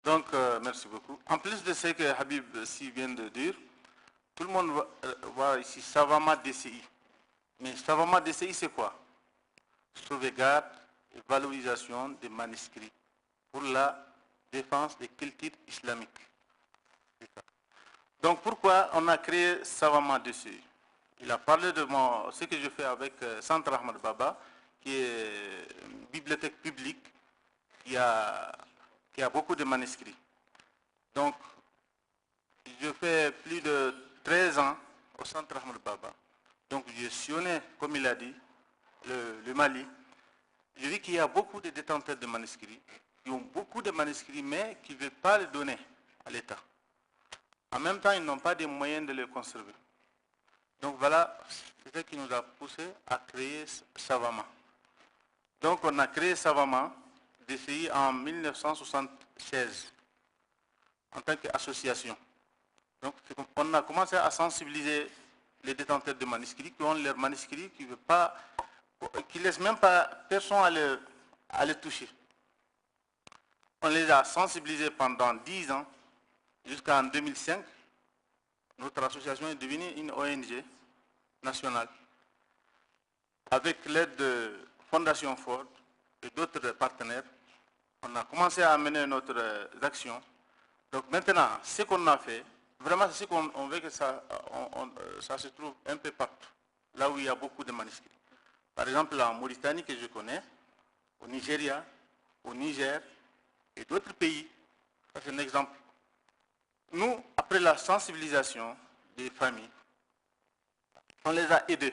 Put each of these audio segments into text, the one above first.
Donc, merci beaucoup. En plus de ce que Habib si vient de dire, tout le monde voit ici Savama DCI. Mais Savama DCI, c'est quoi? Sauvegarde et valorisation des manuscrits pour la défense des cultures islamiques. Donc, pourquoi on a créé Savama DCI? Il a parlé de ce que je fais avec Centre Ahmad Baba, qui est une bibliothèque publique qui a beaucoup de manuscrits. Donc, je fais plus de 13 ans au Centre Ahmad Baba. Donc, j'ai sillonné, comme il a dit, le Mali. J'ai vu qu'il y a beaucoup de détenteurs de manuscrits qui ont beaucoup de manuscrits, mais qui ne veulent pas les donner à l'État. En même temps, ils n'ont pas de moyens de les conserver. Donc voilà, c'est ce qui nous a poussé à créer Savama. Donc on a créé Savama DCI en 1976 en tant qu'association. Donc on a commencé à sensibiliser les détenteurs de manuscrits qui ont leurs manuscrits, qui ne laissent même pas personne à les toucher. On les a sensibilisés pendant 10 ans, jusqu'en 2005. Notre association est devenue une ONG nationale. Avec l'aide de Fondation Ford et d'autres partenaires, on a commencé à mener notre action. Donc maintenant, ce qu'on a fait, vraiment, c'est ce qu'on veut que ça se trouve un peu partout, là où il y a beaucoup de manuscrits. Par exemple, en Mauritanie, que je connais, au Nigeria, au Niger et d'autres pays. Ça, c'est un exemple. Nous, après la sensibilisation des familles, on les a aidés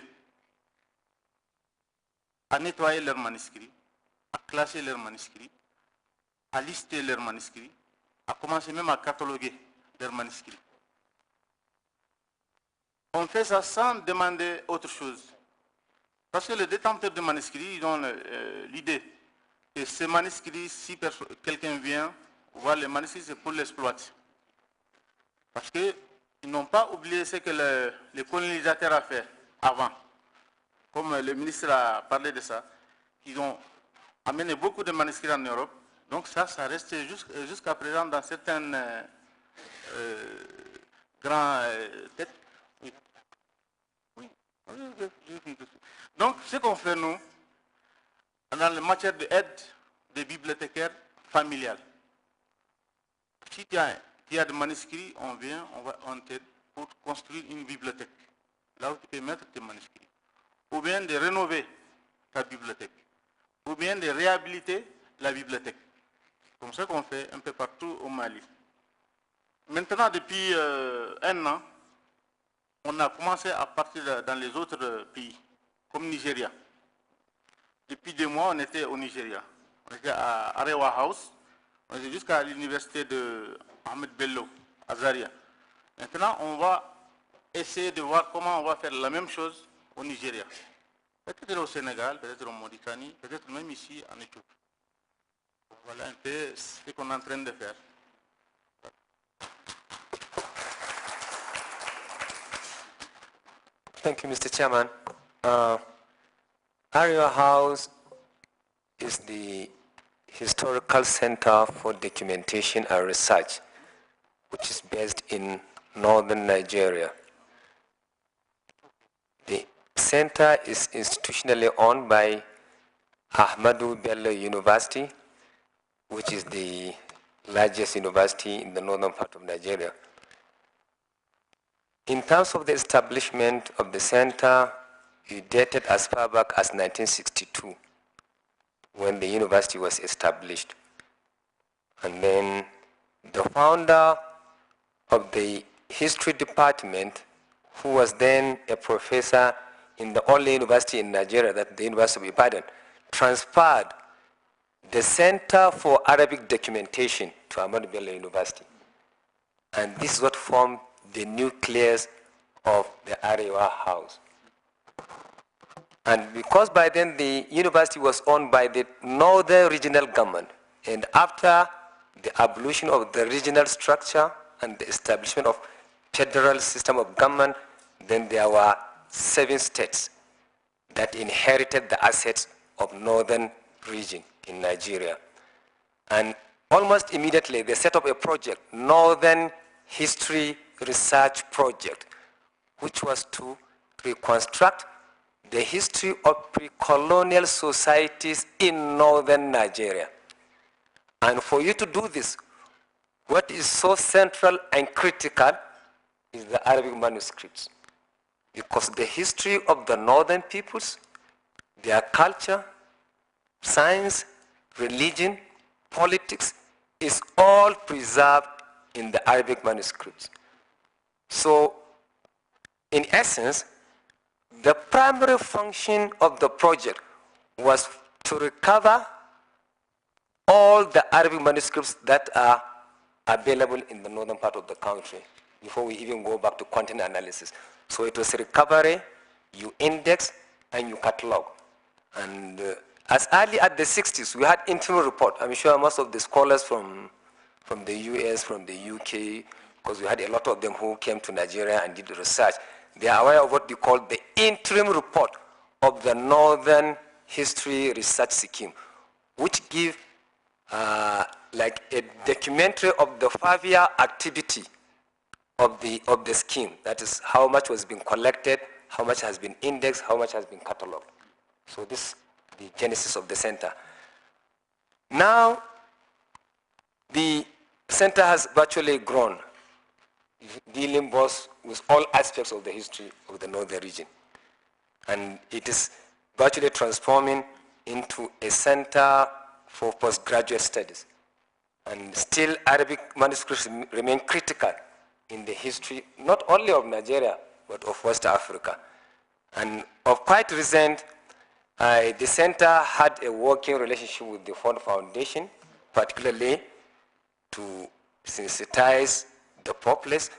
à nettoyer leurs manuscrits, à classer leurs manuscrits, à lister leurs manuscrits, à commencer même à cataloguer leurs manuscrits. On fait ça sans demander autre chose. Parce que les détenteurs de manuscrits, ils ont l'idée que ces manuscrits, si quelqu'un vient voir les manuscrits, c'est pour l'exploiter. Parce qu'ils n'ont pas oublié ce que les colonisateurs ont fait avant. Comme le ministre a parlé de ça, ils ont amené beaucoup de manuscrits en Europe. Donc ça reste jusqu'à présent dans certaines grandes têtes. Oui. Oui. Donc ce qu'on fait nous, dans la matière d'aide des bibliothécaires familiales, si il y a des manuscrits, on vient, on t'aide pour construire une bibliothèque, là où tu peux mettre tes manuscrits. Ou bien de rénover ta bibliothèque, ou bien de réhabiliter la bibliothèque. Comme ça qu'on fait un peu partout au Mali. Maintenant, depuis 1 an, on a commencé à partir dans les autres pays, comme Nigeria. Depuis 2 mois, on était au Nigeria. On était à Arewa House, on était jusqu'à l'université de Ahmed Bello, à Zaria. Maintenant, on va essayer de voir comment on va faire la même chose au Nigeria. Peut-être au Sénégal, peut-être en Mauritanie, peut-être même ici en Éthiopie. Voilà un peu ce qu'on est en train de faire. Thank you, Mr. Chairman. Aria House is the historical center for documentation and research, which is based in northern Nigeria. The center is institutionally owned by Ahmadu Bello University, which is the largest university in the northern part of Nigeria. In terms of the establishment of the center, it dated as far back as 1962, when the university was established. And then the founder of the history department, who was then a professor in the only university in Nigeria, that the University of Ibadan, transferred the Center for Arabic Documentation to Ahmadu Bello University. And this is what formed the nucleus of the Arewa House. And because by then the university was owned by the Northern Regional Government, and after the abolition of the regional structure and the establishment of federal system of government, then there were 7 states that inherited the assets of Northern region in Nigeria. And almost immediately they set up a project, Northern History Research Project, which was to reconstruct the history of pre-colonial societies in northern Nigeria. And for you to do this, what is so central and critical is the Arabic manuscripts. Because the history of the northern peoples, their culture, science, religion, politics, is all preserved in the Arabic manuscripts. So, in essence, the primary function of the project was to recover all the Arabic manuscripts that are available in the northern part of the country before we even go back to content analysis. So it was recovery, you index, and you catalog. And as early as the 60s, we had internal report. I'm sure most of the scholars from the US, from the UK, because we had a lot of them who came to Nigeria and did research, they are aware of what we call the interim report of the Northern History Research Scheme, which give like a documentary of the 5-year activity of the scheme. That is how much was being collected, how much has been indexed, how much has been catalogued. So this is the genesis of the center. Now, the center has virtually grown, dealing both with all aspects of the history of the northern region. And it is virtually transforming into a center for postgraduate studies. And still Arabic manuscripts remain critical in the history, not only of Nigeria, but of West Africa. And of quite recent, the center had a working relationship with the Ford Foundation, particularly to sensitize the populace